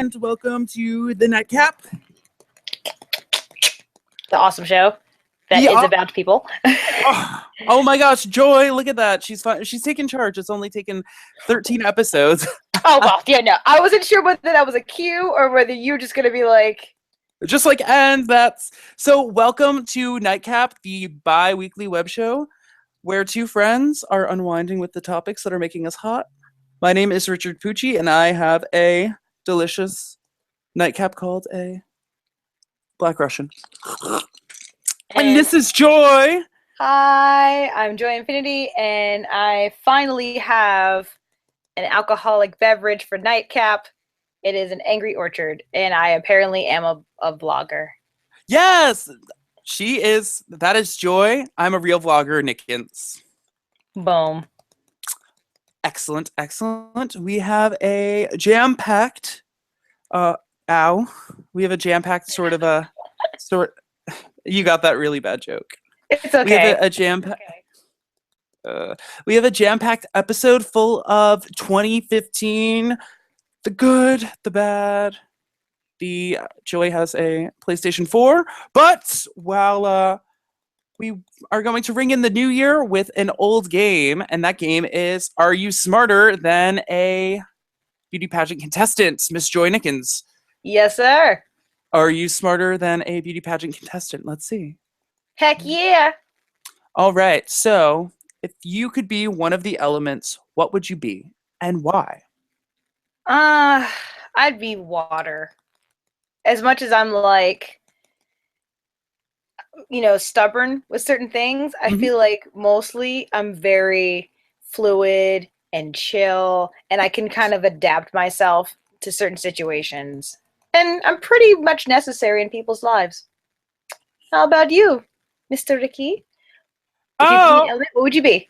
and welcome to the Nightcap. The awesome show that is about people. Oh my gosh, Joy, look at that. She's fine. She's taking charge. It's only taken 13 episodes. Oh, well, yeah, no. I wasn't sure whether that was a cue or whether you were just going to be like... Just like, and that's... So welcome to Nightcap, the bi-weekly web show, where two friends are unwinding with the topics that are making us hot. My name is Richard Pucci, and I have a delicious nightcap called a Black Russian. And this is Joy. Hi, I'm Joy Infinity, and I finally have an alcoholic beverage for Nightcap. It is an Angry Orchard, and I apparently am a vlogger. Yes, she is. That is Joy. I'm a real vlogger, Nickens. Boom. Excellent, excellent. We have a jam-packed, we have a jam-packed you got that really bad joke. It's okay. We have a jam-packed, we have a jam-packed episode full of 2015, the good, the bad. Joy has a PlayStation 4, but while we are going to ring in the new year with an old game, and that game is Are You Smarter Than a Beauty Pageant Contestant, Miss Joy Nickens? Yes, sir. Are you smarter than a beauty pageant contestant? Let's see. Heck yeah. All right, so if you could be one of the elements, what would you be and why? I'd be water. As much as I'm like, stubborn with certain things, I feel like mostly I'm very fluid and chill, and I can kind of adapt myself to certain situations. And I'm pretty much necessary in people's lives. How about you, Mr. Ricky? If you could be an element, what would you be?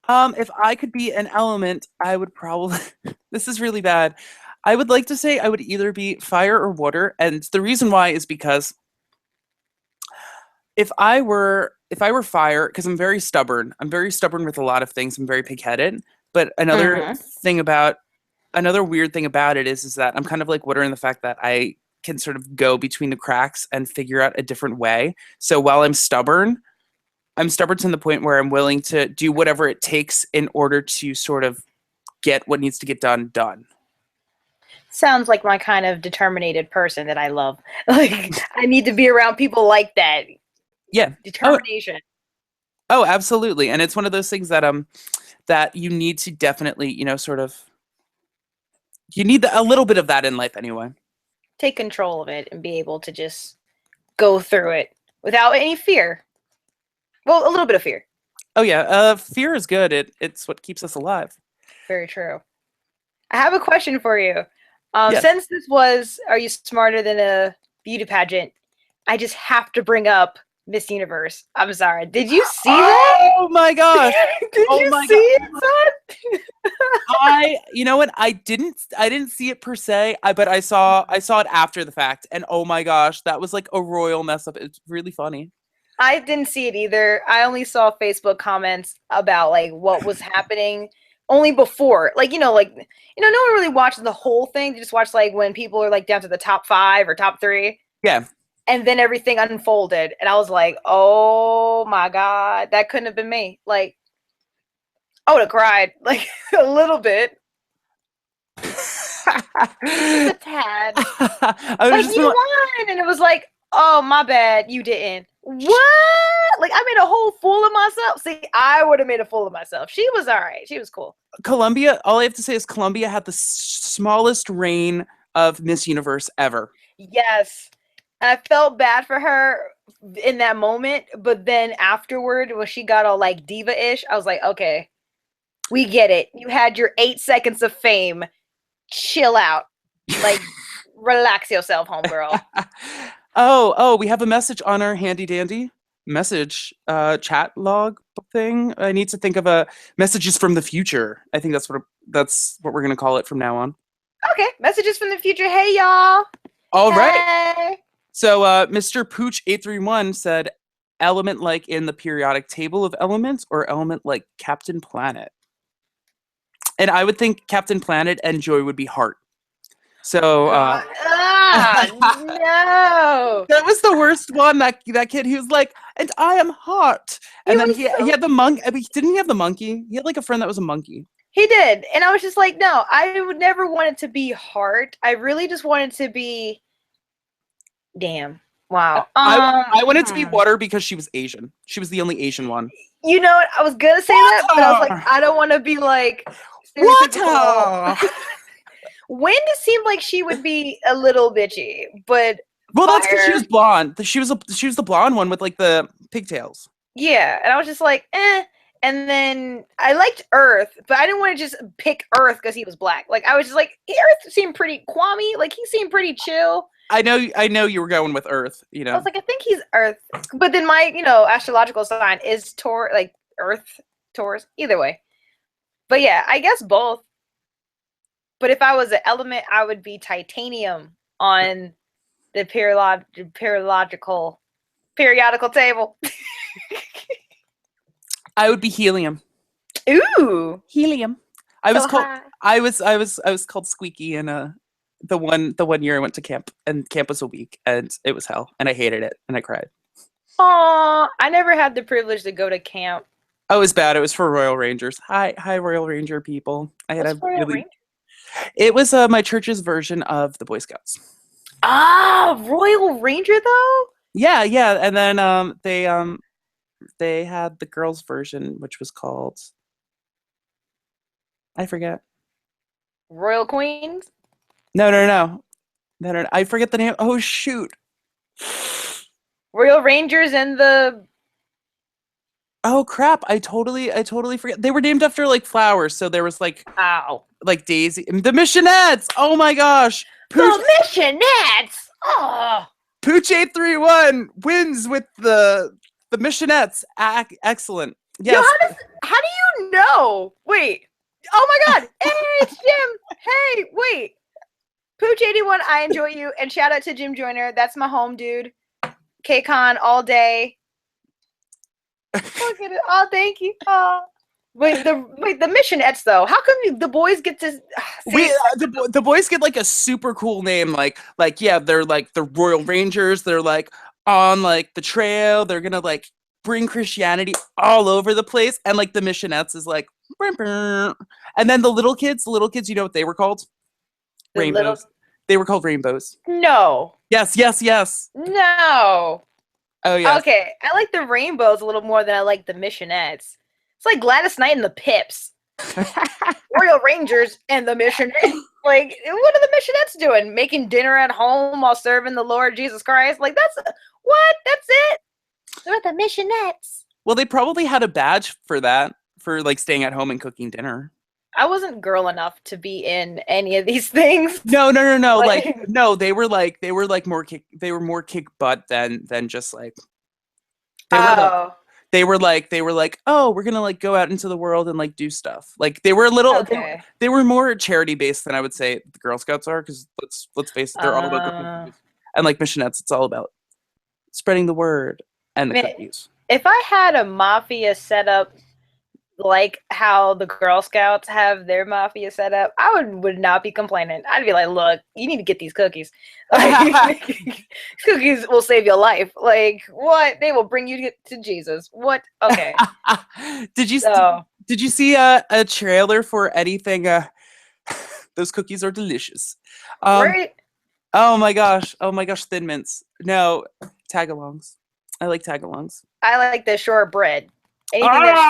If I could be an element, I would probably... This is really bad. I would like to say I would either be fire or water, and the reason why is because if I were fire, because I'm very stubborn with a lot of things. I'm very pig-headed. But another weird thing about it is that I'm kind of like water in the fact that I can sort of go between the cracks and figure out a different way. So while I'm stubborn to the point where I'm willing to do whatever it takes in order to sort of get what needs to get done. Sounds like my kind of determined person that I love. Like, I need to be around people like that. Yeah. Determination. Oh, absolutely. And it's one of those things that that you need to definitely, you need a little bit of that in life anyway. Take control of it and be able to just go through it without any fear. Well, a little bit of fear. Oh yeah, fear is good. It's what keeps us alive. Very true. I have a question for you. Yes. Since this was Are You Smarter Than a Beauty Pageant, I just have to bring up Miss Universe. I'm sorry. Did you see that? Oh my gosh. Did you see it, son? You know what? I didn't see it per se, but I saw it after the fact, and oh my gosh, that was like a royal mess up. It's really funny. I didn't see it either. I only saw Facebook comments about like what was happening only before. Like, no one really watches the whole thing. They just watch like when people are like down to the top 5 or top 3. Yeah. And then everything unfolded. And I was like, oh my God, that couldn't have been me. Like, I would have cried like a little bit. Just a tad. You won. And it was like, oh, my bad. You didn't. What? Like, I made a whole fool of myself. See, I would have made a fool of myself. She was all right. She was cool. Columbia, all I have to say is Columbia had the smallest reign of Miss Universe ever. Yes. And I felt bad for her in that moment. But then afterward, when she got all like diva-ish, I was like, okay, we get it. You had your 8 seconds of fame. Chill out. Like, relax yourself, homegirl. Oh, we have a message on our handy dandy message chat log thing. I need to think of a messages from the future. I think that's what we're gonna call it from now on. Okay, messages from the future. Hey y'all. All right. So Mr. Pooch 831 said, element like in the periodic table of elements, or element like Captain Planet. And I would think Captain Planet and Joy would be heart. So God. No. that was the worst one. That kid, he was like, and I am hot. He And then was he so had the monk. Didn't he have the monkey? He had like a friend that was a monkey. He did. And I was just like, no, I would never want it to be hard. I really just wanted to be damn. Wow. I wanted to be water because she was Asian. She was the only Asian one. You know what? I was gonna say that, but I was like, I don't want to be like water. Wind seemed like she would be a little bitchy, but well, fire, that's because she was blonde. She was the blonde one with like the pigtails. Yeah, and I was just like, eh. And then I liked Earth, but I didn't want to just pick Earth because he was black. Like I was just like, Earth seemed pretty Kwame. Like he seemed pretty chill. I know you were going with Earth. You know, I was like, I think he's Earth, but then my astrological sign is Taurus, like Earth, Taurus. Either way, but yeah, I guess both. But if I was an element, I would be titanium on the periodical table. I would be helium. Ooh, helium. I was called Squeaky in the one year I went to camp, and camp was a week, and it was hell, and I hated it, and I cried. Aw, I never had the privilege to go to camp. Oh, it was bad. It was for Royal Rangers. Hi, Royal Ranger people. It was my church's version of the Boy Scouts. Ah, Royal Ranger though? Yeah, and then they had the girls' version, which was called, I forget. Royal Queens? No. I forget the name. Oh shoot. Royal Rangers and the. Oh crap! I totally forget. They were named after like flowers, so there was like Daisy, the Missionettes. Oh my gosh, the Missionettes. Oh, Pooch 831 wins with the Missionettes. Excellent. Yes. Yo, how do you know? Wait. Oh my God. Hey, it's Jim. Hey, wait. Pooch 81, I enjoy you, and shout out to Jim Joyner. That's my home dude. KCON all day. Look at it. Oh, thank you. Oh. Wait, the Missionettes though. How come the boys get to? The boys get like a super cool name, like yeah, they're like the Royal Rangers. They're like on like the trail. They're gonna like bring Christianity all over the place, and like the Missionettes is like, and then the little kids, you know what they were called? Rainbows. They were called rainbows. No. Yes. No. Oh yeah. Okay, I like the rainbows a little more than I like the Missionettes. It's like Gladys Knight and the Pips. Royal Rangers and the Missionettes. Like, what are the Missionettes doing? Making dinner at home while serving the Lord Jesus Christ? Like, that's it? They're the Missionettes. Well, they probably had a badge for that, for like staying at home and cooking dinner. I wasn't girl enough to be in any of these things. No. Like no, they were more kick butt than just like they were like, oh, we're gonna like go out into the world and like do stuff. Like they were a little they were more charity based than I would say the Girl Scouts are, because let's face it, they're all about cookies. And like Missionettes, it's all about spreading the word and the cookies. If I had a mafia setup like how the Girl Scouts have their mafia set up, I would not be complaining. I'd be like, look, you need to get these cookies. Like, cookies will save your life. Like, what? They will bring you to Jesus. What? Okay. Did you see a trailer for anything? Those cookies are delicious. Right? Oh my gosh, Thin Mints. No, tagalongs. I like tagalongs. I like the shortbread. Anything that's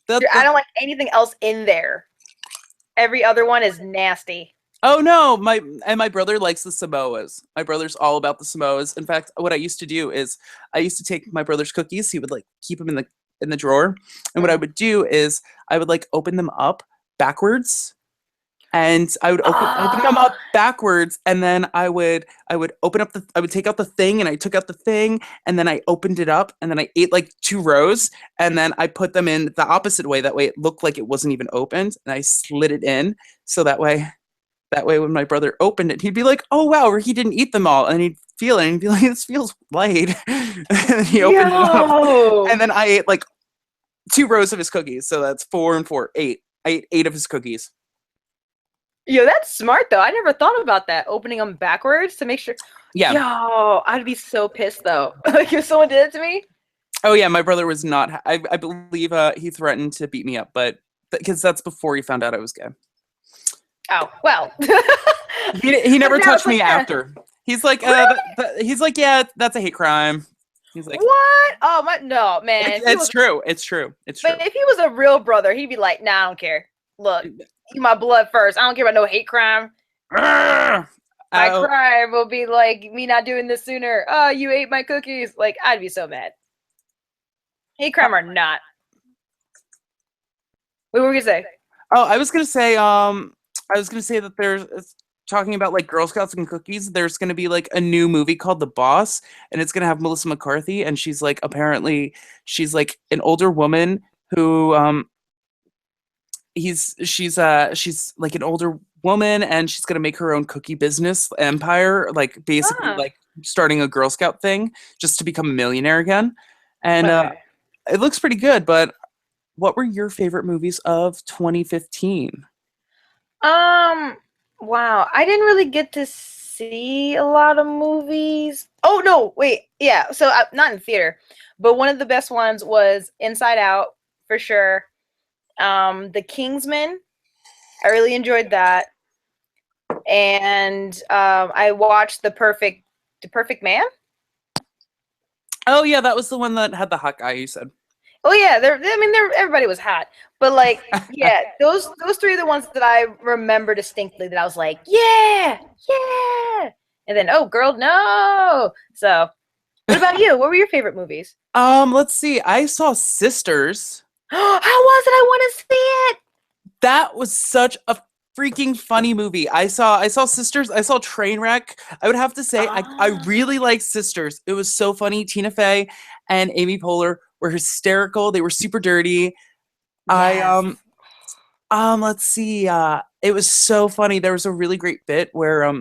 shortbread. I don't like anything else in there. Every other one is nasty. Oh no, my brother likes the Samoas. My brother's all about the Samoas. In fact, what I used to do is I used to take my brother's cookies. He would like keep them in the drawer, and what I would do is I would like open them up backwards. And I would open them up backwards, and then I would take out the thing, and I took out the thing, and then I opened it up, and then I ate like 2 rows, and then I put them in the opposite way. That way it looked like it wasn't even opened, and I slid it in, so that way when my brother opened it, he'd be like, oh wow, or he didn't eat them all, and he'd feel it, and he'd be like, this feels light. And then he opened it up, and then I ate like 2 rows of his cookies, so that's 4 and 4, 8. I ate 8 of his cookies. Yo, that's smart though. I never thought about that. Opening them backwards to make sure. Yeah. Yo, I'd be so pissed though. Like if someone did it to me. Oh yeah, my brother was not. I believe he threatened to beat me up, but because that's before he found out I was gay. Oh well. He never But now touched it's like, me after. He's like, really? he's like, yeah, that's a hate crime. He's like, What? Oh my, no, man. If he it's was, true. It's true. It's true. but if he was a real brother, he'd be like, nah, I don't care. Look, eat my blood first. I don't care about no hate crime. Arrgh! My Oh, crime will be like me not doing this sooner. Oh, you ate my cookies. Like, I'd be so mad. Hate crime or not. What were we gonna say? oh, I was gonna say that there's it's talking about like Girl Scouts and cookies. There's gonna be like a new movie called The Boss, and it's gonna have Melissa McCarthy, and she's like apparently she's like an older woman who she's like an older woman, and she's gonna make her own cookie business empire, like basically Ah, like starting a Girl Scout thing just to become a millionaire again. And okay. it looks pretty good. But what were your favorite movies of 2015? Um, wow. I didn't really get to see a lot of movies. Oh no, wait. Yeah, so not in theater, but one of the best ones was Inside Out for sure. The Kingsman. I really enjoyed that. And I watched The Perfect Man. Oh yeah, that was the one that had the hot guy you said. Oh yeah, everybody was hot. But like, yeah, those three are the ones that I remember distinctly that I was like, yeah, yeah. And then, oh girl, no. So what about you? What were your favorite movies? Let's see. I saw Sisters. How was it? I want to see it. That was such a freaking funny movie. I saw Sisters. I saw Trainwreck. I would have to say I Ah, really liked Sisters. It was so funny. Tina Fey and Amy Poehler were hysterical. They were super dirty. I yes. let's see. It was so funny. There was a really great bit where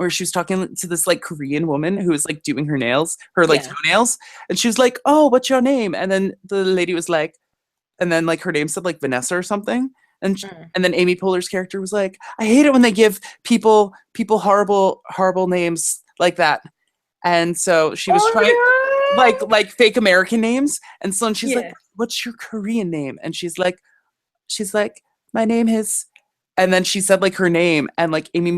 she was talking to this like Korean woman who was like doing her nails, her like Yeah. toenails, and she was like, "Oh, what's your name?" And then the lady was like, and then like her name said like Vanessa or something, and Mm. and then Amy Poehler's character was like, "I hate it when they give people horrible names like that." And so she was Oh trying my god. like fake American names, and so she's like, Yeah. "What's your Korean name?" And she's like, my name is, and then she said like her name, and like Amy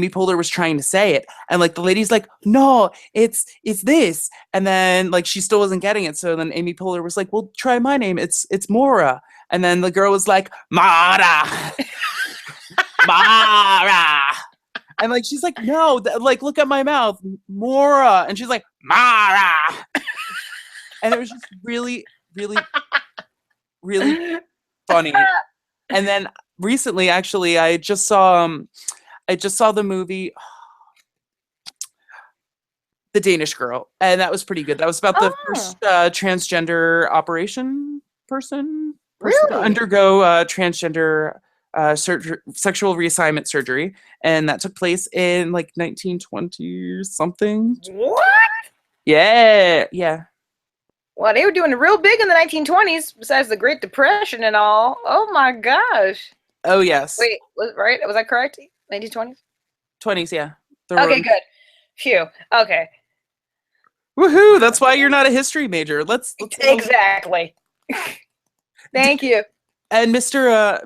Poehler was trying to say it, and like the lady's like, no, it's this, and then like she still wasn't getting it, so then Amy Poehler was like, well, try my name, it's Mora, and then the girl was like, Mara, Mara, and like she's like, no, like look at my mouth, Mora, and she's like, Mara, and it was just really funny. And then recently, actually, I just saw the movie The Danish Girl, and that was pretty good. That was about the Oh, first transgender operation person to really? undergo transgender sexual reassignment surgery, and that took place in like 1920 or something. What? Yeah, yeah. Well, they were doing it real big in the 1920s, besides the Great Depression and all. Oh my gosh. Oh yes, Wait, right? Was that correct? 1920s? 20s. Yeah. There Okay, were good. Phew. Okay. woohoo. That's why you're not a history major. Let's go. Exactly. Thank you. And Mr.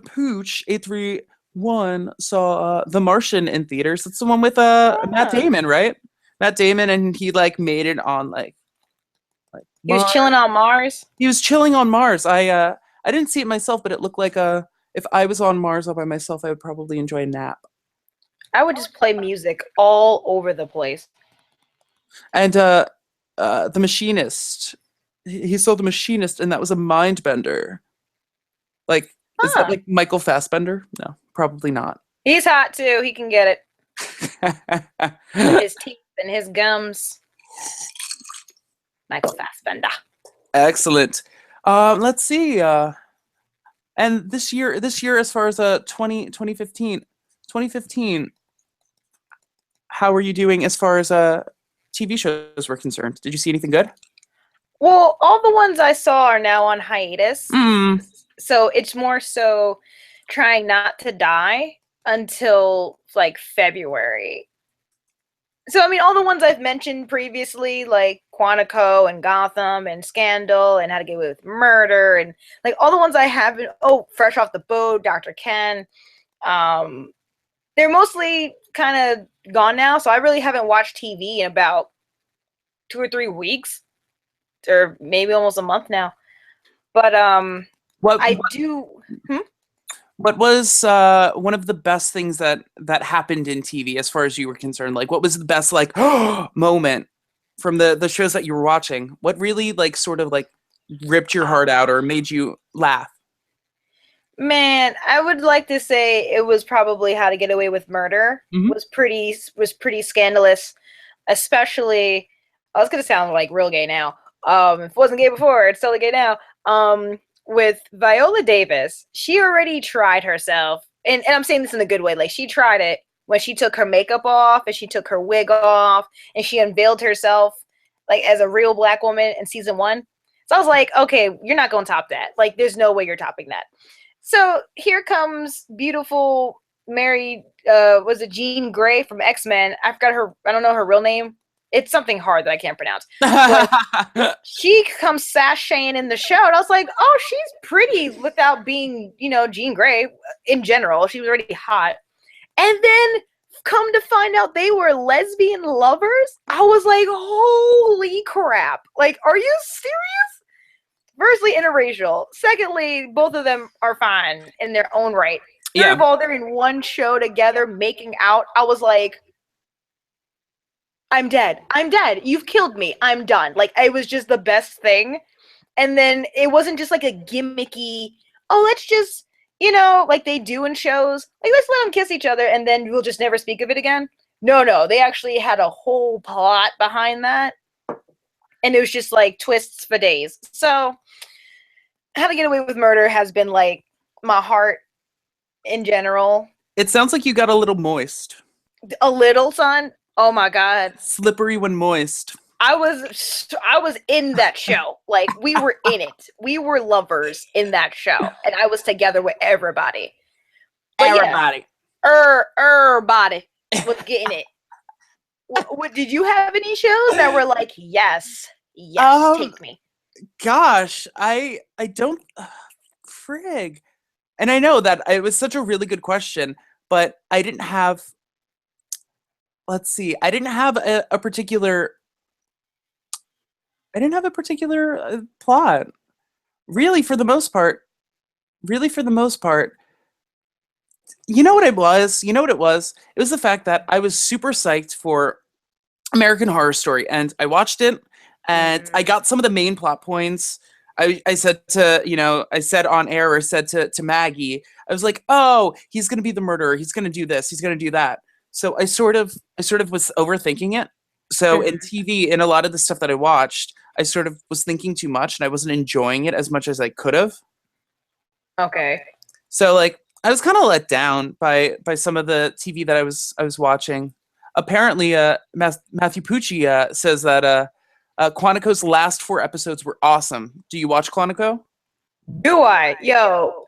Pooch 831 saw The Martian in theaters. It's the one with Matt Ah. Damon, right? Matt Damon, and he like made it on like He was Mars. chilling on Mars. He was chilling on Mars. I didn't see it myself, but it looked like if I was on Mars all by myself, I would probably enjoy a nap. I would just play music all over the place. And The Machinist. He saw The Machinist, and that was a mind bender. Like, is that Huh. like Michael Fassbender? No, probably not. He's hot too. He can get it. His teeth and his gums. Michael Fassbender. Excellent. Let's see. And this year, as far as 2015, how are you doing as far as TV shows were concerned? Did you see anything good? Well, all the ones I saw are now on hiatus. Mm. So it's more so trying not to die until like February. So I mean, all the ones I've mentioned previously, like Quantico and Gotham and Scandal and How to Get Away with Murder, and like all the ones I haven't. Oh, Fresh Off the Boat, Dr. Ken. They're mostly kind of gone now, so I really haven't watched TV in about 2 or 3 weeks, or maybe almost a month now. But What I do. what was one of the best things that happened in TV as far as you were concerned? Like, what was the best like moment from the shows that you were watching? What really like sort of like ripped your heart out or made you laugh? Man, I would like to say it was probably How to Get Away with Murder. Mhm. Was pretty scandalous, especially. I was gonna sound like real gay now. If it wasn't gay before, it's totally gay now. With Viola Davis, she already tried herself, and I'm saying this in a good way. Like, she tried it when she took her makeup off and she took her wig off and she unveiled herself like as a real black woman in season 1. So I was like, okay, you're not gonna top that. Like, there's no way you're topping that. So here comes beautiful Mary, was it Jean Grey from X-Men? I forgot her, I don't know her real name. It's something hard that I can't pronounce. But she comes sashaying in the show, and I was like, oh, she's pretty without being, Jean Grey in general. She was already hot. And then come to find out they were lesbian lovers. I was like, holy crap. Like, are you serious? Firstly, interracial. Secondly, both of them are fine in their own right. Third of all, they're in one show together making out. I was like, I'm dead. I'm dead. You've killed me. I'm done. Like, it was just the best thing. And then it wasn't just like a gimmicky, oh, let's just, like they do in shows, like, let's let them kiss each other and then we'll just never speak of it again. No, they actually had a whole plot behind that. And it was just like twists for days. So How to Get Away with Murder has been like my heart in general. It sounds like you got a little moist. A little, son. Oh my God. Slippery when moist. I was in that show. Like, we were in it. We were lovers in that show. And I was together with everybody. But everybody. Yeah, everybody was getting it. What did you have any shows that were like, yes, take me? Gosh, I don't frig. And I know that it was such a really good question, but I didn't have, let's see, I didn't have a particular plot. Really, for the most part. You know what it was? It was the fact that I was super psyched for American Horror Story, and I watched it, and I got some of the main plot points. I said on air, or said to Maggie, I was like, oh, he's going to be the murderer. He's going to do this. He's going to do that. So I sort of was overthinking it. So in TV, in a lot of the stuff that I watched, I sort of was thinking too much, and I wasn't enjoying it as much as I could have. Okay. So like, I was kind of let down by some of the TV that I was watching. Apparently, Matthew Pucci says that Quantico's last 4 episodes were awesome. Do you watch Quantico? Do I? Yo,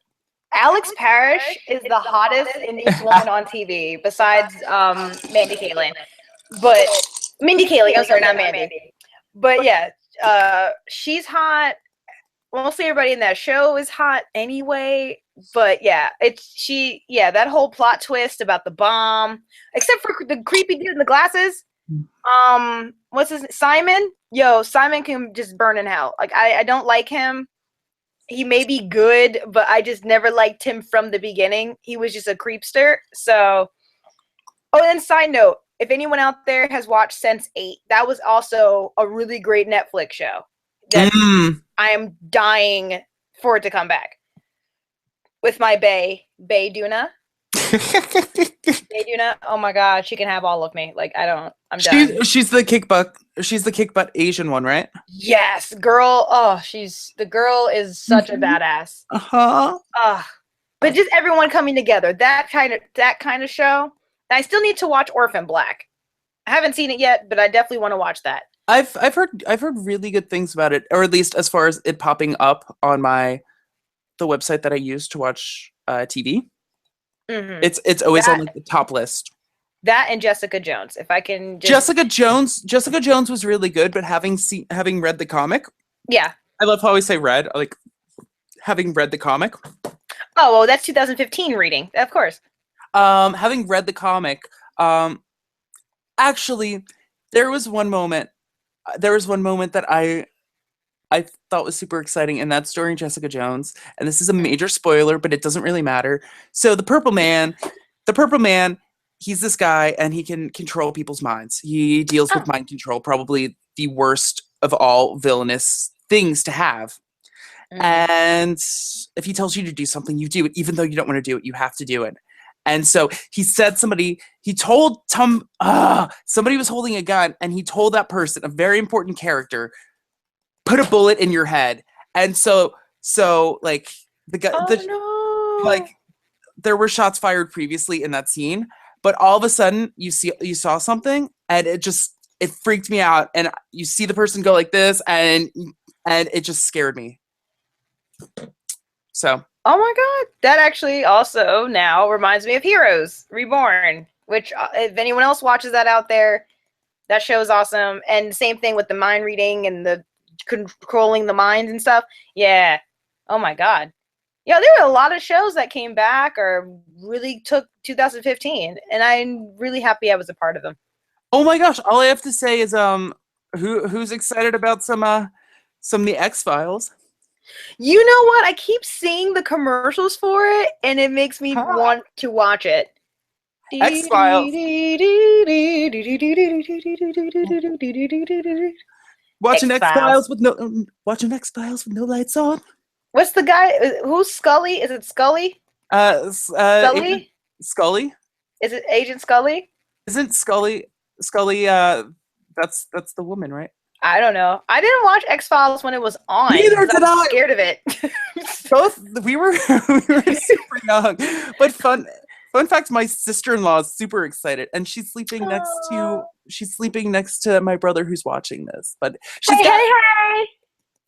Alex Parrish is the hottest Indian woman on TV besides Mandy Kaling. But Mindy Kaling, I'm sorry, not Mandy. But yeah, she's hot. Mostly everybody in that show is hot anyway. But yeah, that whole plot twist about the bomb, except for the creepy dude in the glasses. What's his name? Simon? Yo, Simon can just burn in hell. Like, I don't like him. He may be good, but I just never liked him from the beginning. He was just a creepster. So, oh, and side note, if anyone out there has watched Sense8, that was also a really great Netflix show. That I am dying for it to come back. With my bae Duna. Bae Duna, oh my God, she can have all of me. Like, I'm done. She's the kick butt Asian one, right? Yes, girl. Oh, the girl is such a badass. But just everyone coming together. That kind of show. I still need to watch Orphan Black. I haven't seen it yet, but I definitely want to watch that. I've heard really good things about it, or at least as far as it popping up on the website that I use to watch TV. It's always on That like the top list. that and Jessica Jones. If I can just Jessica Jones was really good, but having read the comic, yeah. I love how I say read, like having read the comic. Oh well, that's 2015 reading, of course. Having read the comic, actually, there was one moment. There was one moment that I thought was super exciting, and that's during Jessica Jones. And this is a major spoiler, but it doesn't really matter. So the Purple Man, he's this guy, and he can control people's minds. He deals with Oh. mind control, probably the worst of all villainous things to have. And if he tells you to do something, you do it, even though you don't want to do it. You have to do it. And so he told somebody was holding a gun, and he told that person, a very important character, put a bullet in your head. And so like the guy, Oh no. like there were shots fired previously in that scene, but all of a sudden you saw something, and it freaked me out. And you see the person go like this, and it just scared me. So. Oh my god, that actually also now reminds me of Heroes Reborn, which if anyone else watches that out there, that show is awesome. And same thing with the mind reading and the controlling the minds and stuff. Yeah. Oh my god. Yeah, there were a lot of shows that came back or really took 2015, and I'm really happy I was a part of them. Oh my gosh! All I have to say is who's excited about some of the X-Files? You know what? I keep seeing the commercials for it, and it makes me want to watch it. X-Files. Watching X-Files with no lights on. What's the guy? Who's Scully? Is it Scully? Scully? Scully? Is it Agent Scully? Isn't Scully that's the woman, right? I don't know. I didn't watch X-Files when it was on. Neither did I. Scared of it. We were super young. But fun fact, my sister-in-law is super excited, and she's sleeping next to my brother who's watching this. But she's hey.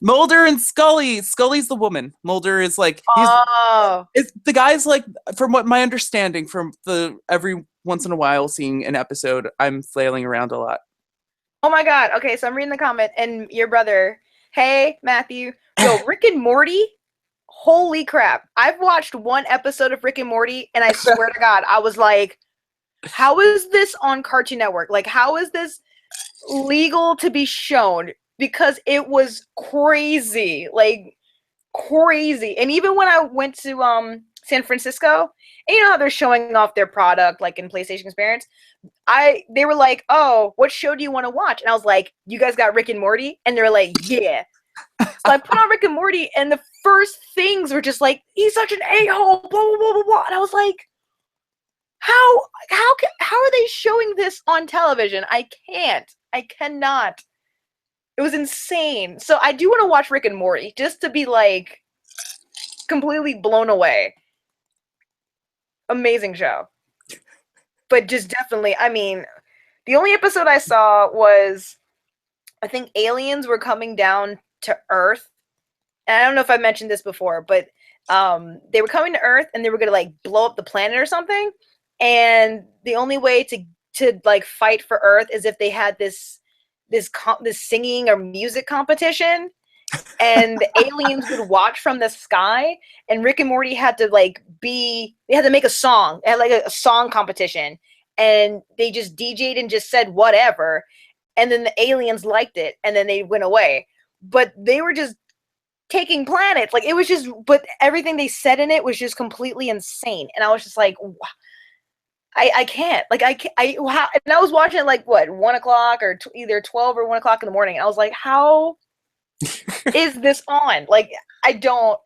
Mulder and Scully. Scully's the woman. Mulder is like the guy's like, from what my understanding from the every once in a while seeing an episode, I'm flailing around a lot. Oh my god. Okay, so I'm reading the comment, and your brother, hey Matthew, yo, Rick and Morty. Holy crap. I've watched one episode of Rick and Morty, and I swear to God, I was like, how is this on Cartoon Network? Like, how is this legal to be shown? Because it was crazy. Like, crazy. And even when I went to San Francisco, and you know how they're showing off their product, like in PlayStation Experience, they were like, oh, what show do you want to watch? And I was like, you guys got Rick and Morty? And they were like, yeah. So I put on Rick and Morty, and the first things were just like, he's such an a-hole, blah, blah, blah, blah, blah. And I was like, how are they showing this on television? I cannot. It was insane. So I do want to watch Rick and Morty just to be like completely blown away. Amazing show. But just definitely, I mean, the only episode I saw was, I think aliens were coming down to Earth. And I don't know if I mentioned this before, but they were coming to Earth, and they were gonna like blow up the planet or something. And the only way to like fight for Earth is if they had this singing or music competition, and the aliens would watch from the sky, and Rick and Morty had to they had to make a song. They had like a song competition, and they just DJ'd and just said whatever, and then the aliens liked it, and then they went away. But they were just taking planets. Like, it was just, but everything they said in it was just completely insane. And I was just like, I can't. Like, I can't. And I was watching it like, what, 1 o'clock or either 12 or 1 o'clock in the morning. I was like, how is this on? Like, I don't.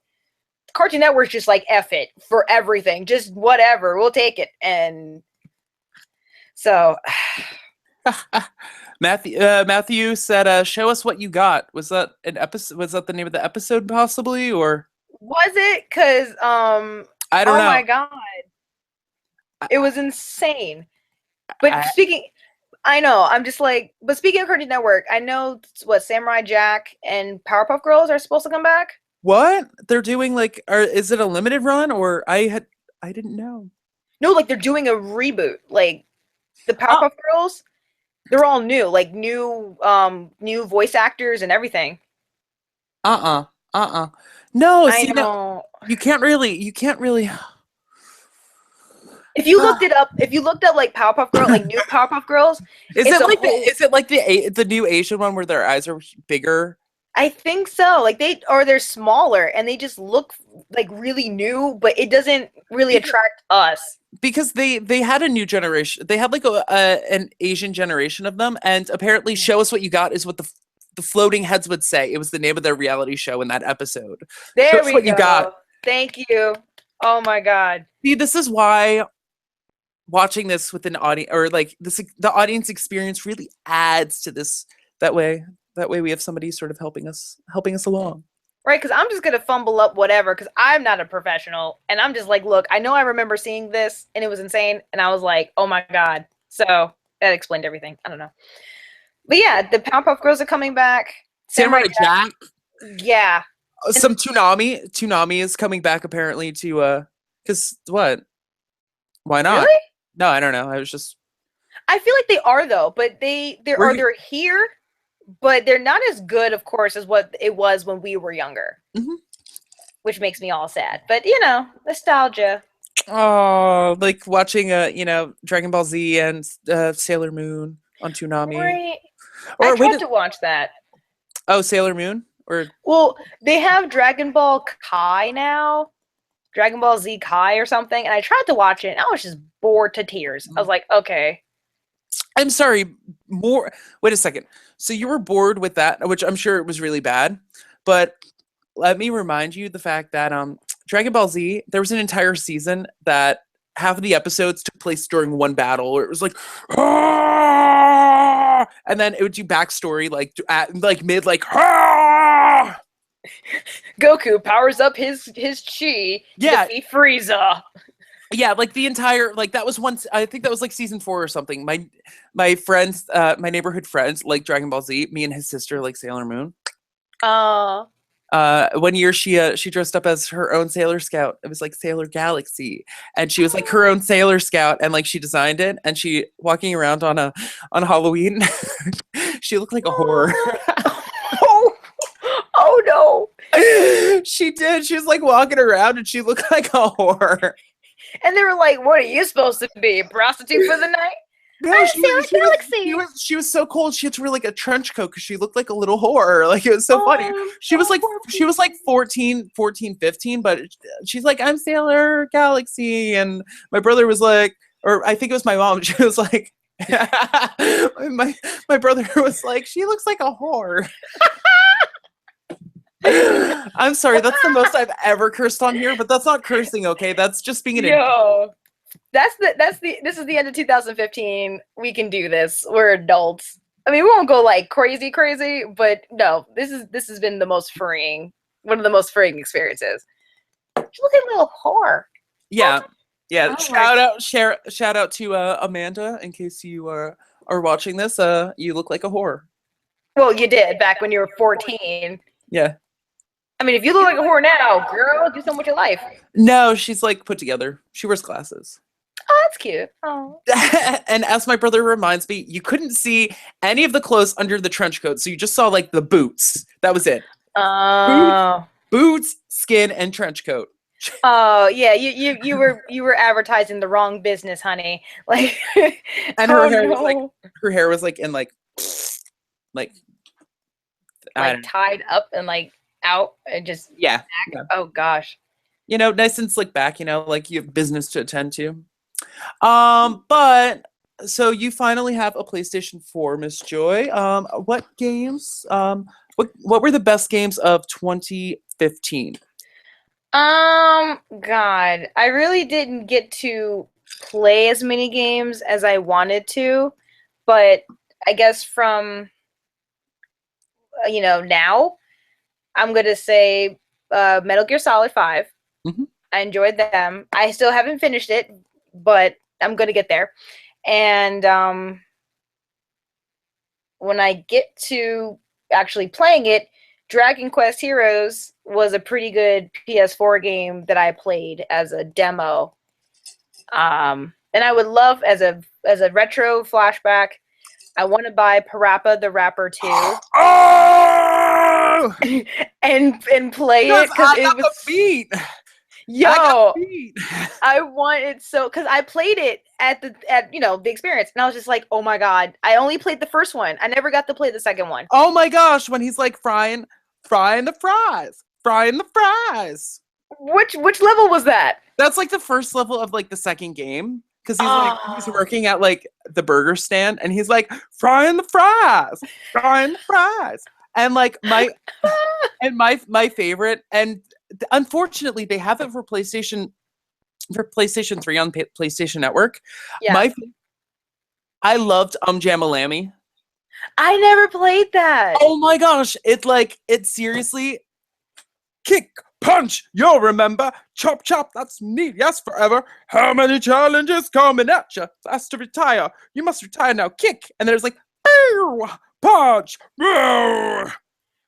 Cartoon Network's just like, F it for everything. Just whatever. We'll take it. And so. Matthew said, "Show us what you got." Was that an episode? Was that the name of the episode, possibly, or was it? Because I don't know. Oh my god, it was insane. But I know. I'm just like. But speaking of Cartoon Network, I know what Samurai Jack and Powerpuff Girls are supposed to come back. What they're doing? Like, is it a limited run, or I didn't know. No, like they're doing a reboot. Like the Uh Powerpuff Girls, they're all new, like new voice actors and everything. uh No, I see, no, know. you can't really. If you looked up like Powerpuff Girl, like new Powerpuff Girls, Is it's it a like whole. the new Asian one where their eyes are bigger? I think so. Like they're smaller and they just look like really new, but it doesn't really Because attract us. they had a new generation. They had like an Asian generation of them, and apparently, "Show us what you got" is what the floating heads would say. It was the name of their reality show in that episode. Show There us we what you got. go. Thank you. Oh my god. See, this is why watching this with an audience or like this the audience experience really adds to this. That way, we have somebody sort of helping us along. Right, because I'm just gonna fumble up whatever because I'm not a professional, and I'm just like, look, I know I remember seeing this and it was insane, and I was like, oh my god. So that explained everything. I don't know, but yeah, the Powerpuff Girls are coming back. Samurai Jack. Yeah. Some Toonami is coming back apparently to because what? Why not? Really? No, I don't know. I was just I feel like they are though, but they're here, but they're not as good, of course, as what it was when we were younger, Mhm. which makes me all sad. But nostalgia. Oh, like watching Dragon Ball Z and Sailor Moon on Toonami. Right. I Or wait, tried to watch that. oh, Sailor Moon or Well, they have Dragon Ball Kai now, Dragon Ball Z Kai or something, and I tried to watch it, and I was just bored to tears. I was like, okay. I'm sorry, more wait a second. So you were bored with that, which I'm sure it was really bad, but let me remind you the fact that Dragon Ball Z, there was an entire season that half of the episodes took place during one battle where it was like "Ah!" And then it would do backstory like at like mid like "Ah!" Goku powers up his chi to Yeah, defeat Frieza. yeah, like the entire like that was once I think that was like season 4 or something. My friends, my neighborhood friends like Dragon Ball Z. Me and his sister like Sailor Moon. Uh, One year she dressed up as her own Sailor Scout. It was like Sailor Galaxy, and she was like her own Sailor Scout, and like she designed it, and she walking around on Halloween. She looked like a horror. oh, oh no. She did. She was like walking around, and she looked like a horror. And they were like, what are you supposed to be? A prostitute for the night? No, I'm Sailor Galaxy. She was so cold. She had to wear like a trench coat because she looked like a little whore. Like it was so funny. She was like 14, 15, but she's like, I'm Sailor Galaxy, and my brother was like, or I think it was my mom. She was like, my brother was like, she looks like a whore. I'm sorry, that's the most I've ever cursed on here, but that's not cursing, okay? That's just being an Yo, this is the end of 2015. We can do this. We're adults. I mean, we won't go like crazy, but no, this has been the most freeing, one of the most freeing experiences. She look at a little whore. yeah. Yeah. Oh Shout out to Amanda in case you are watching this. You look like a whore. Well, you did back when you were 14. Yeah. I mean, if you look like a whore now, girl, do something with your life. No, she's like put together. She wears glasses. Oh, that's cute. Oh. And as my brother reminds me, you couldn't see any of the clothes under the trench coat, so you just saw like the boots. That was it. Boots, skin, and trench coat. Oh yeah, you were advertising the wrong business, honey. Like, and her hair was like her hair was like in like tied up and like out and just yeah. Oh gosh. Nice and slick back. Like you have business to attend to. But so you finally have a PlayStation 4, Miss Joy. What games? What were the best games of 2015? God, I really didn't get to play as many games as I wanted to, but I guess from now, I'm gonna say Metal Gear Solid 5. Mm-hmm. I enjoyed them. I still haven't finished it, but I'm gonna get there. And when I get to actually playing it, Dragon Quest Heroes was a pretty good PS4 game that I played as a demo. And I would love as a retro flashback. I want to buy Parappa the Rapper 2 Oh! and play Yes, it because I it got was the beat. yo. I got the beat. I want it so because I played it at the experience and I was just like, oh my god! I only played the first one. I never got to play the second one. Oh my gosh! When he's like frying the fries. Which level was that? That's like the first level of like the second game. Because he's working at like the burger stand and he's like frying the fries. And like my favorite, and unfortunately they have it for PlayStation 3 on PlayStation Network. Yeah. I loved Jamalami. I never played that. Oh my gosh, it's seriously kick, punch, you'll remember. Chop, chop, that's me, yes, forever. How many challenges coming at you? Fast to retire. You must retire now. Kick. And there's like, punch.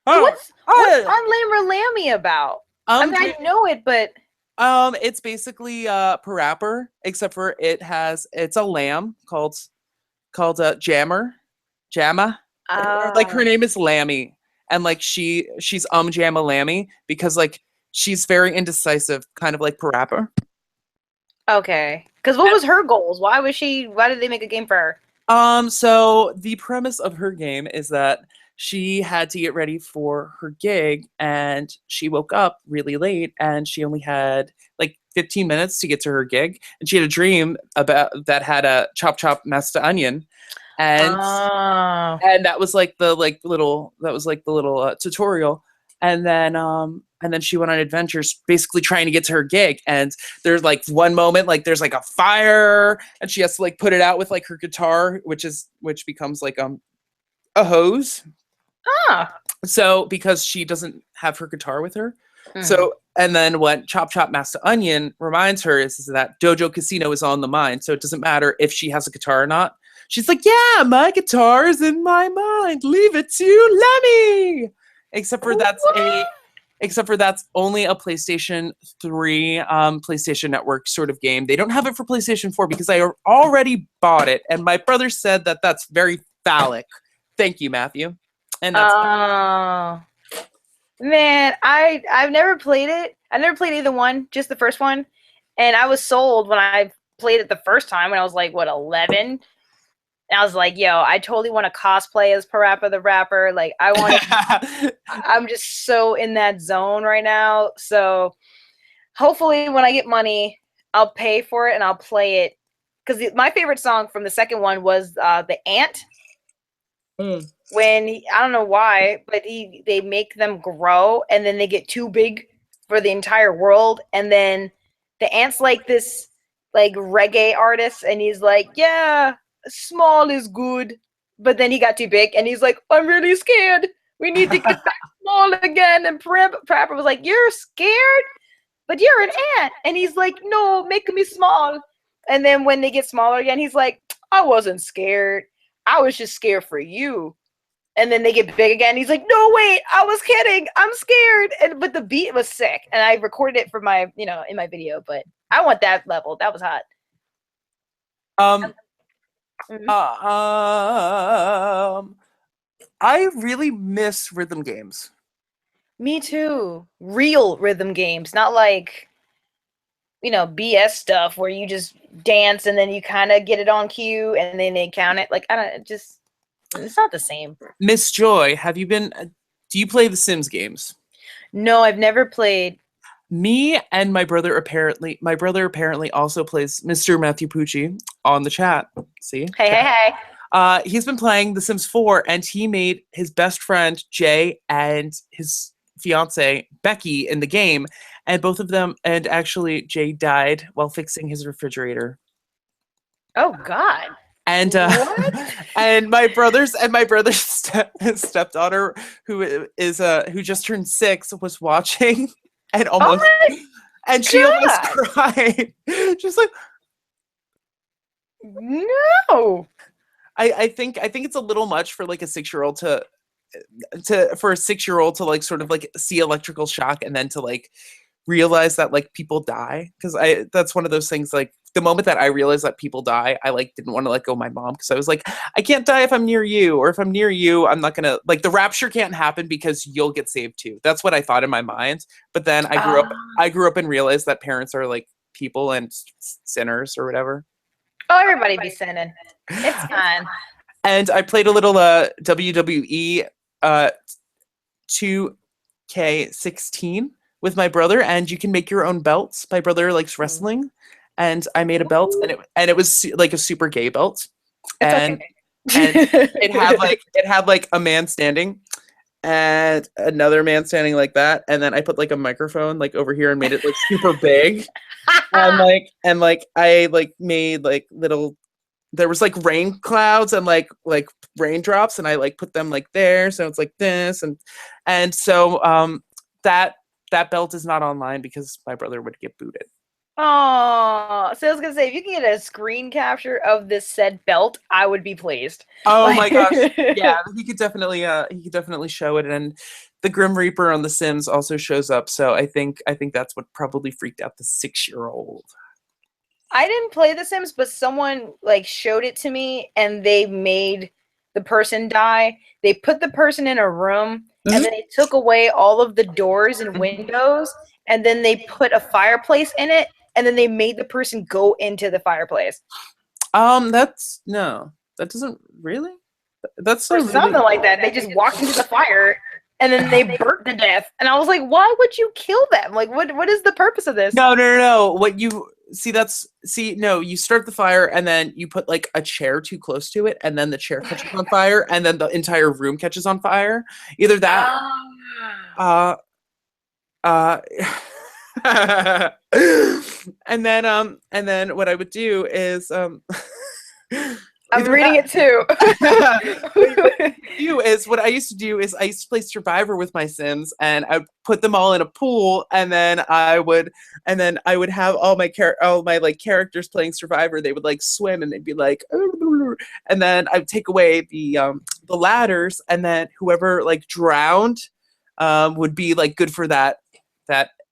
What's Unlammy about? I mean, I know it, but it's basically Parappa, except for it's a lamb called Jamma. Like her name is Lammy. And like she's Jamma Lammy because like she's very indecisive, kind of like Parappa. Okay. Because what was her goals? Why did they make a game for her? So the premise of her game is that she had to get ready for her gig and she woke up really late and she only had like 15 minutes to get to her gig. And she had a dream that had a chop chop master onion. And that was like the little tutorial. And then she went on adventures basically trying to get to her gig. And there's like one moment, like there's like a fire and she has to like put it out with like her guitar, which becomes like a hose. So because she doesn't have her guitar with her. Mm-hmm. So, and then what Chop Chop Master Onion reminds her is that Dojo Casino is on the mind. So it doesn't matter if she has a guitar or not. She's like, yeah, my guitar is in my mind. Leave it to Lemmy. Except for that's only a PlayStation 3, PlayStation Network sort of game. They don't have it for PlayStation 4 because I already bought it. And my brother said that that's very phallic. Thank you, Matthew. And that's man, I've never played it. I never played either one, just the first one. And I was sold when I played it the first time when I was like, 11? And I was like, yo, I totally want to cosplay as Parappa the Rapper. Like, I'm just so in that zone right now. So hopefully when I get money, I'll pay for it and I'll play it. Because my favorite song from the second one was The Ant. When I don't know why, but they make them grow and then they get too big for the entire world. And then the ant's like this like reggae artist and he's like, yeah, small is good. But then he got too big and he's like, I'm really scared. We need to get back small again. And Parappa was like, you're scared? But you're an ant. And he's like, no, make me small. And then when they get smaller again, he's like, I wasn't scared. I was just scared for you. And then they get big again. He's like, no, wait, I was kidding. I'm scared. But the beat was sick. And I recorded it for my, in my video. But I want that level. That was hot. I really miss rhythm games. Me too. Real rhythm games. Not like, BS stuff where you just dance and then you kind of get it on cue and then they count it. Like, it's not the same. Miss Joy, do you play the Sims games? No, I've never played. Me and my brother apparently also plays Mr. Matthew Pucci on the chat. See? Hey. He's been playing The Sims 4 and he made his best friend Jay and his fiance Becky in the game. And both of them, and actually Jay died while fixing his refrigerator. Oh God. And and my brother's stepdaughter, who just turned 6, was watching and almost she almost cried. Just like no. I think it's a little much for like a 6-year-old to like sort of like see electrical shock and then to like realize that like people die, because that's one of those things, like the moment that I realized that people die, I like didn't want to let go of my mom because I was like, I can't die if I'm near you, or if I'm near you, I'm not gonna like the rapture can't happen because you'll get saved too. That's what I thought in my mind. But then I grew up and realized that parents are like people and sinners or whatever. Oh, everybody be sinning. It's fine. And I played a little WWE 2K16 with my brother, and you can make your own belts. My brother likes wrestling, and I made a belt, and it was like a super gay belt, and Okay. and it had like a man standing and another man standing like that, and then I put like a microphone like over here and made it like super big, and I like made like little. There was like rain clouds and like raindrops, and I like put them like there, so it's like this, and so that belt is not online because my brother would get booted. Oh, so I was gonna say, if you can get a screen capture of this said belt, I would be pleased. Oh my gosh, yeah, he could definitely show it, and the Grim Reaper on The Sims also shows up. So I think that's what probably freaked out the 6-year-old. I didn't play The Sims, but someone like showed it to me, and they made the person die. They put the person in a room, and then they took away all of the doors and windows, and then they put a fireplace in it, and then they made the person go into the fireplace. That doesn't really. That's so something like that. They just walked into the fire, and then they burnt to death. And I was like, why would you kill them? Like, what is the purpose of this? No. What you see, no, you start the fire and then you put like a chair too close to it, and then the chair catches on fire, and then the entire room catches on fire. Either that, and then what I would do is I'm reading it too. What I used to do is I used to play Survivor with my Sims, and I would put them all in a pool, and then I would have all my like characters playing Survivor. They would like swim, and they'd be like, and then I would take away the ladders, and then whoever like drowned would be like good for that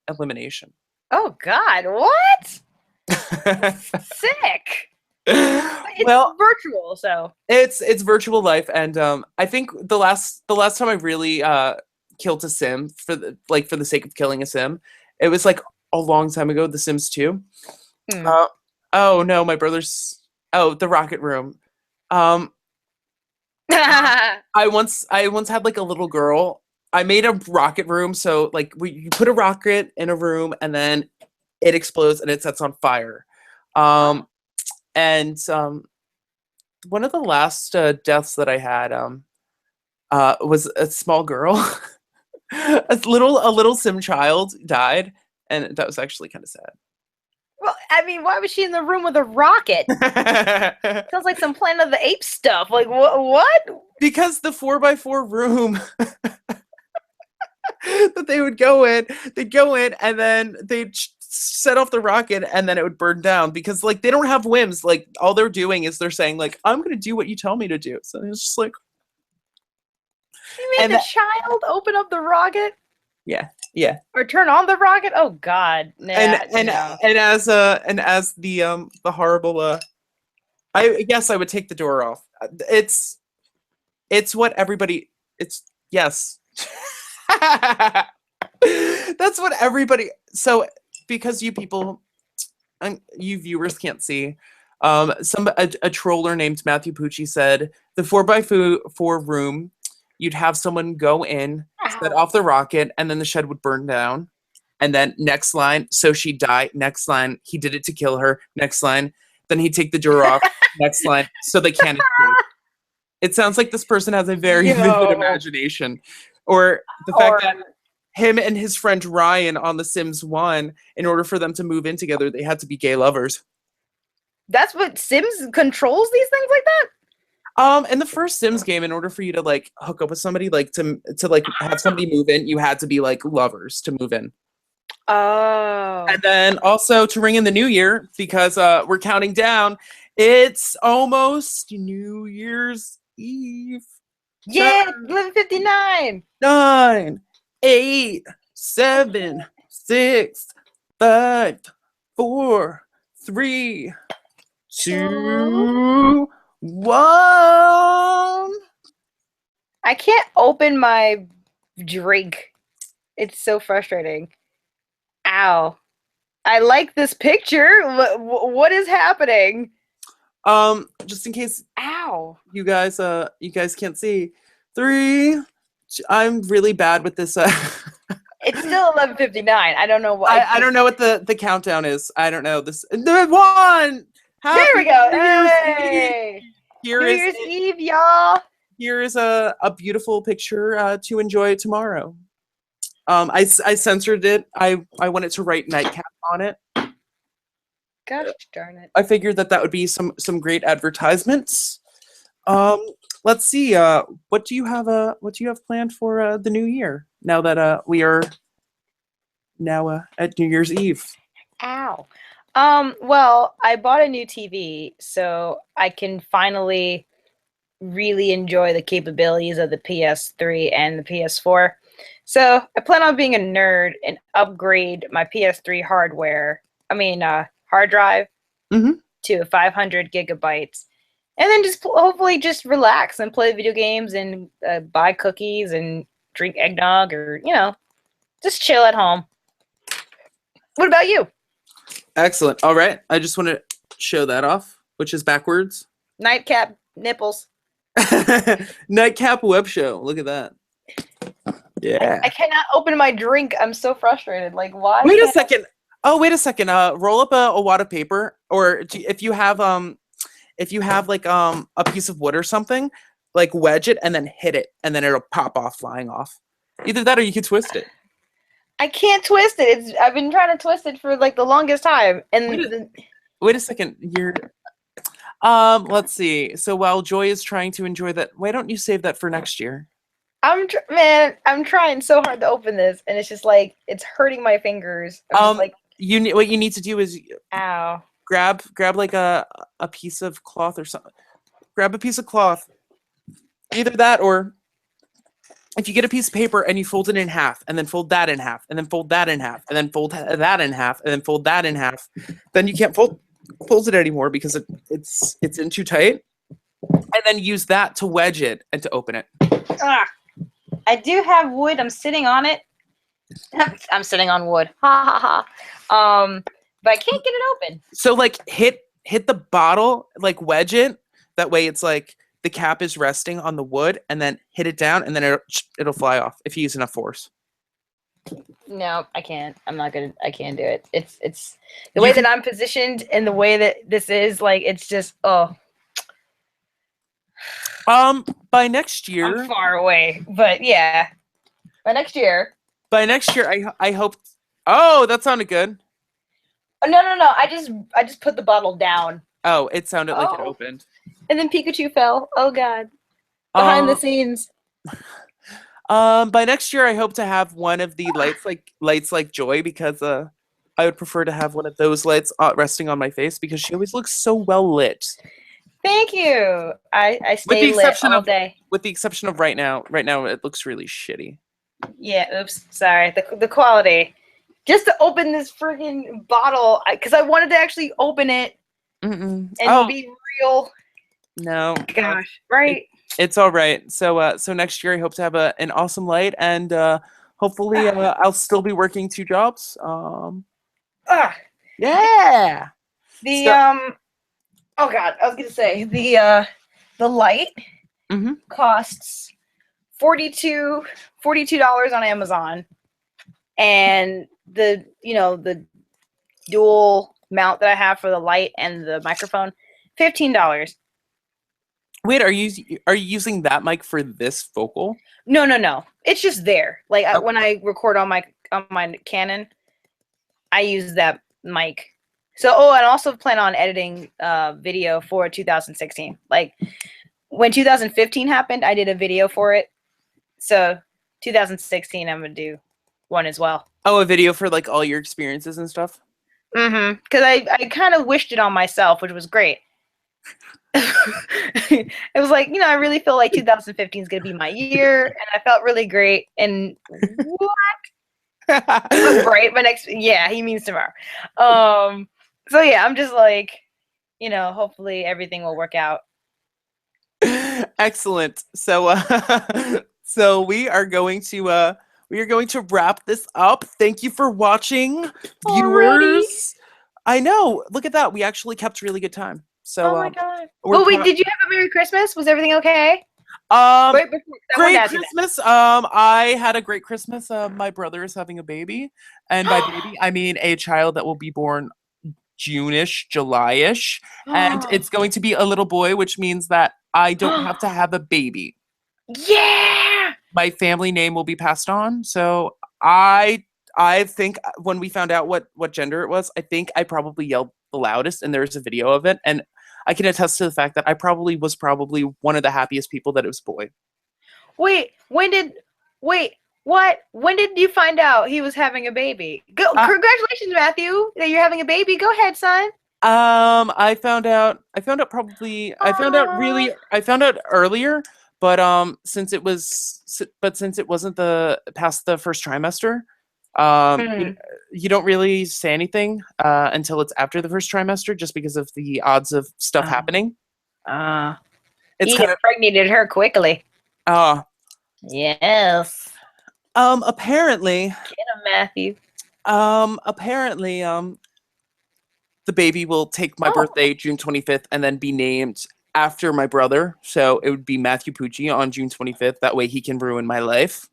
elimination. Oh God, what? Sick. It's virtual, so it's virtual life, and I think the last time I really killed a sim for the sake of killing a sim, it was like a long time ago. The Sims 2. Oh no, my brother's the Rocket Room. I once had like a little girl. I made a rocket room, so like you put a rocket in a room, and then it explodes and it sets on fire. And one of the last deaths that I had was a small girl. a little sim child died, and that was actually kind of sad. Well, I mean, why was she in the room with a rocket? Sounds like some Planet of the Apes stuff. Like what? Because the 4x4 room that they'd go in, and then they'd set off the rocket, and then it would burn down, because like they don't have whims. Like all they're doing is they're saying like, I'm gonna do what you tell me to do. So it's just like, you made the child open up the rocket. Yeah. Or turn on the rocket. Oh God. Nah, and as the horrible I guess I would take the door off. It's what everybody. It's yes. That's what everybody. So because you people, you viewers can't see, a troller named Matthew Pucci said the 4x4 room, you'd have someone go in, set off the rocket, and then the shed would burn down. And then next line, so she'd die. Next line, he did it to kill her. Next line, then he'd take the door off. Next line, so they can't escape. It sounds like this person has a very vivid imagination. Or the fact that him and his friend Ryan on The Sims 1, in order for them to move in together, they had to be gay lovers. That's what Sims controls these things like that? In the first Sims game, in order for you to like hook up with somebody, like to like have somebody move in, you had to be like lovers to move in. Oh. And then also to ring in the new year, because we're counting down. It's almost New Year's Eve. Yeah, 11:59. 9, 8, 7, 6, 5, 4, 3, 2, 1. I can't open my drink. It's so frustrating. Ow. I like this picture. What is happening? Just in case Ow. you guys can't see. 3. I'm really bad with this. It's still 11:59. I don't know why. I don't know what the countdown is. I don't know this. The 1. There we go. New Year's Hey. Eve. Here New is Year's Eve, y'all. here is a beautiful picture to enjoy tomorrow. I censored it. I wanted to write Nightcap on it. Gosh darn it. I figured that would be some great advertisements. Let's see. What do you have planned for the new year? Now that we are now at New Year's Eve. Ow. Well, I bought a new TV, so I can finally really enjoy the capabilities of the PS3 and the PS4. So I plan on being a nerd and upgrade my PS3 hard drive Mhm. to 500 gigabytes, and then just hopefully just relax and play video games and buy cookies and drink eggnog, or just chill at home. What about you? Excellent. All right. I just want to show that off, which is backwards. Nightcap nipples. Nightcap Webshow. Look at that. Yeah. I cannot open my drink. I'm so frustrated. Like, why? Wait a second. Oh, wait a second. Roll up a wad of paper, or if you have like a piece of wood or something, like wedge it and then hit it, and then it'll pop off, flying off. Either that, or you can twist it. I can't twist it. I've been trying to twist it for like the longest time. And Wait a second. Let's see. So while Joy is trying to enjoy that, why don't you save that for next year? I'm trying so hard to open this, and it's just like it's hurting my fingers. I'm just like, what you need to do is ow. grab like a piece of cloth or something. Grab a piece of cloth. Either that, or if you get a piece of paper and you fold it in half, and then fold that in half, and then fold that in half, and then fold that in half, and then fold that in half, then you can't fold it anymore because it's in too tight. And then use that to wedge it and to open it. I do have wood. I'm sitting on it. I'm sitting on wood. Ha ha ha. But I can't get it open. So like hit the bottle, like wedge it. That way it's like the cap is resting on the wood, and then hit it down, and then it'll fly off if you use enough force. No, I can't. I can't do it. It's the way that I'm positioned and the way that this is, like, it's just, oh. By next year. I'm far away, but yeah. By next year, I hope. Oh, that sounded good. Oh, no. I just put the bottle down. Oh, it sounded like it opened. And then Pikachu fell. Oh God. Behind the scenes. By next year, I hope to have one of the lights like Joy, because I would prefer to have one of those lights resting on my face, because she always looks so well lit. Thank you. I stay lit all day. With the exception of right now. Right now, it looks really shitty. Yeah. Oops. Sorry. The quality. Just to open this freaking bottle, because I wanted to actually open it and be real. No. Gosh. Right. It's all right. So next year I hope to have an awesome light, and hopefully I'll still be working 2 jobs. Yeah. Oh God, I was gonna say the light costs $42 on Amazon, and the dual mount that I have for the light and the microphone, $15. Wait, are you using that mic for this vocal? No. It's just there. Like when I record on my Canon, I use that mic. So, and I also plan on editing video for 2016. Like when 2015 happened, I did a video for it. So 2016, I'm gonna do one as well. Oh, a video for like all your experiences and stuff? Mm-hmm. Because I kind of wished it on myself, which was great. It was like, I really feel like 2015 is gonna be my year, and I felt really great. And what? It was great. He means tomorrow. So yeah, I'm just like, hopefully everything will work out. Excellent. So so we are going to wrap this up. Thank you for watching, Already? viewers. I know. Look at that. We actually kept really good time. So Oh my god. we're Well, wait, proud. did you have a Merry Christmas? Was everything okay? Um Wait, before, I wanted to great ask you Christmas. I had a great Christmas. My brother is having a baby, and by that. baby I mean a child that will be born June-ish, July-ish, and it's going to be a little boy, which means that I don't have to have a baby. Yeah! My family name will be passed on. So I think when we found out what gender it was, I think I probably yelled the loudest, and there's a video of it, and I can attest to the fact that I was probably one of the happiest people that it was a boy. Wait, wait, what? When did you find out he was having a baby? Uh, Congratulations, Matthew, that you're having a baby. Go ahead, son. I found out probably, Aww. I found out earlier, but since it wasn't the past the first trimester, Mm. you don't really say anything until it's after the first trimester, just because of the odds of stuff Uh, happening. uh, It's you kind of impregnated her quickly. uh Yes. apparently Get him, Matthew. apparently the baby will take my Oh, birthday, June 25th, and then be named after my brother. So it would be Matthew Pucci on June 25th. That way he can ruin my life.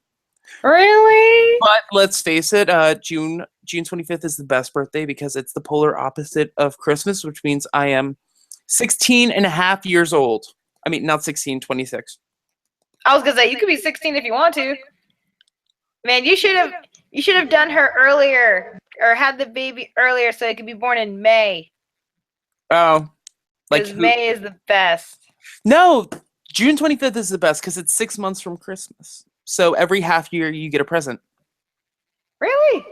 really? But let's face it, June 25th is the best birthday because it's the polar opposite of Christmas, which means I am 16 and a half years old. I mean, not 16, 26. I was gonna say you could be 16 if you want to. Man, you should have done her earlier or had the baby earlier so it could be born in May. Oh, like Because May is the best. No, June 25th is the best because it's 6 months from Christmas. So every half year you get a present. Really?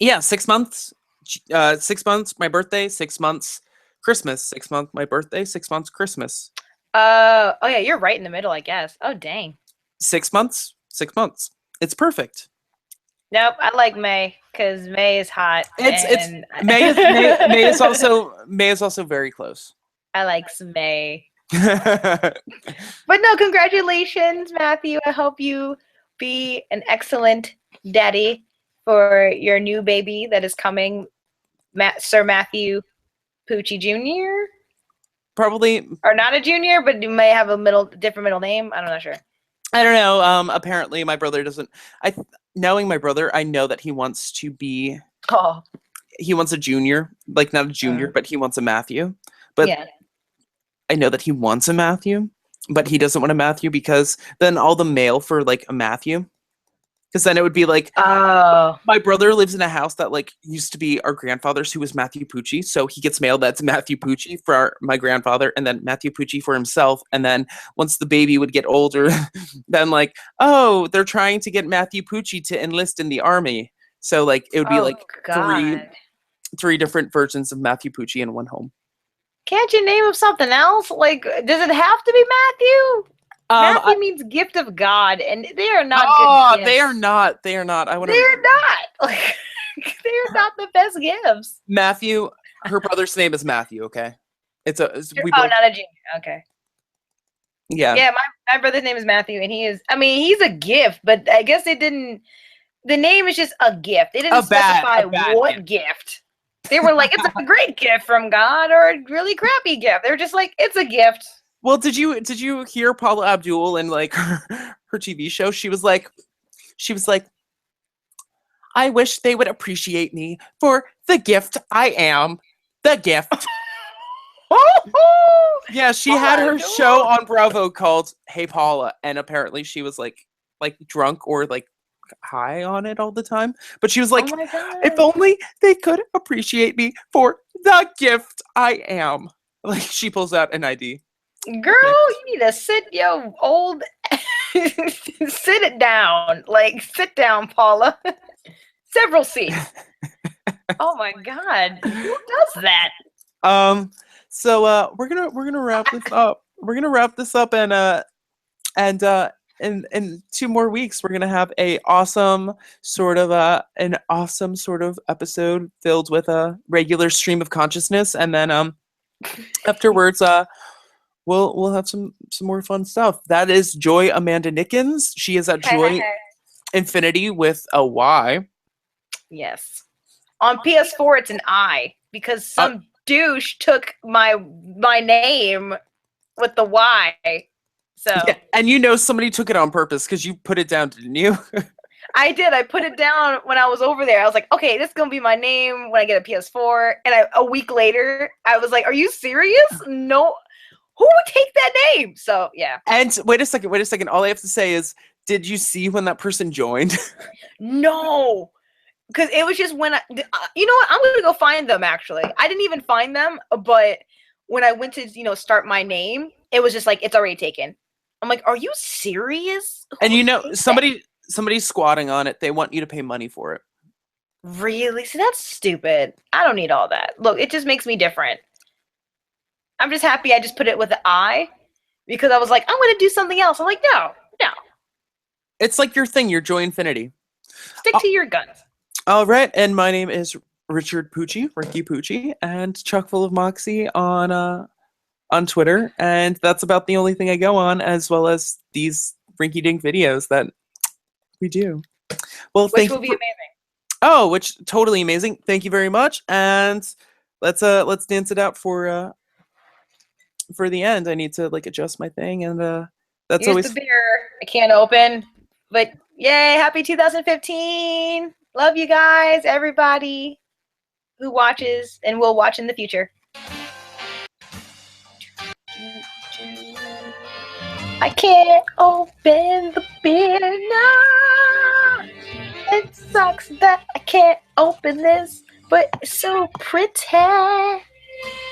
Yeah, 6 months. 6 months, my birthday, 6 months, Christmas, 6 months, my birthday, 6 months, Christmas. Oh yeah, you're right in the middle, I guess. Oh dang. 6 months, 6 months. It's perfect. Nope, I like May because May is hot It's and May is also very close. I like May. But no, congratulations, Matthew. I hope you be an excellent daddy for your new baby that is coming, Sir Matthew Pucci Jr. Probably, Or not a junior, but you may have a different middle name. I'm not sure. I don't know. Apparently my brother doesn't. Knowing my brother, I know that he wants to be. Oh, He wants a junior, like not a junior, but he wants a Matthew. But yeah. I know that he wants a Matthew, but he doesn't want a Matthew because then all the mail for like a Matthew, because then it would be like Oh, my brother lives in a house that like used to be our grandfather's, who was Matthew Pucci, so he gets mail that's Matthew Pucci for my grandfather, and then Matthew Pucci for himself. And then once the baby would get older, then like, oh, they're trying to get Matthew Pucci to enlist in the army. So like it would be like God. three different versions of Matthew Pucci in one home. Can't you name him something else? Like, does it have to be Matthew? Matthew means gift of God, and they are not good gifts. They are not. They are not. They're not. Like, they're not the best gifts. Matthew, her brother's name is Matthew. Okay, we Oh, both, not a junior. Okay. yeah. Yeah, my brother's name is Matthew, and he's a gift, but I guess it didn't. The name is just a gift. They didn't specify what gift. They were like, it's a great gift from God or a really crappy gift. They were just like, it's a gift. Well, did you hear Paula Abdul in like her TV show? She was like, I wish they would appreciate me for the gift I am. The gift. Yeah, she had her show on Bravo called Hey Paula, and apparently she was like drunk or like high on it all the time. But she was like, oh my God. if only they could appreciate me for the gift I am. Like she pulls out an ID. Girl, you need to sit your old sit it down. Like sit down, Paula. Several seats. Oh my God. Who does that? So we're gonna wrap this up. We're gonna wrap this up and in 2 more weeks, we're gonna have an awesome sort of episode filled with a regular stream of consciousness, and then afterwards, we'll have some more fun stuff. That is Joy Amanda Nickens. She is at Joy Infinity with a Y. Yes. On PS4, it's an I because some douche took my name with the Y. So yeah, and somebody took it on purpose because you put it down, didn't you? I did. I put it down when I was over there. I was like, okay, this is gonna be my name when I get a PS4. And a week later, I was like, are you serious? No. Who would take that name? So yeah. And wait a second. All I have to say is, did you see when that person joined? No. Because it was just when you know what? I'm gonna go find them. Actually, I didn't even find them, but when I went to start my name, it was just like it's already taken. I'm like, are you serious? And somebody's squatting on it. They want you to pay money for it. Really? See, that's stupid. I don't need all that. Look, it just makes me different. I'm just happy I just put it with the I because I was like, I'm gonna do something else. I'm like, no. It's like your thing. Your Joy Infinity. Stick to your guns. All right, and my name is Richard Pucci, Ricky Pucci, and Chuck Full of Moxie on Twitter, and that's about the only thing I go on, as well as these rinky-dink videos that we do. Well, which will be amazing. Oh, which totally amazing! Thank you very much, and let's dance it out for the end. I need to adjust my thing, and that's Here's always the beer. I can't open, but yay! Happy 2015. Love you guys, everybody who watches and will watch in the future. I can't open the beer now. It sucks that I can't open this, but it's so pretty.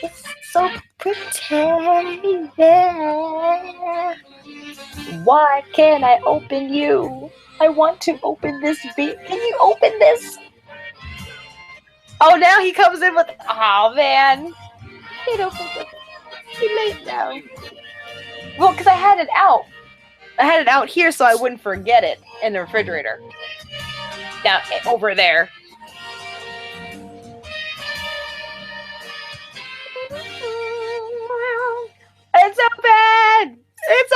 It's so pretty, yeah. Why can't I open you? I want to open this beer. Can you open this? Oh, now he comes in with, oh man. Can't open it. It's too late now. Well, because I had it out. I had it out here so I wouldn't forget it in the refrigerator. Now, over there. It's open! It's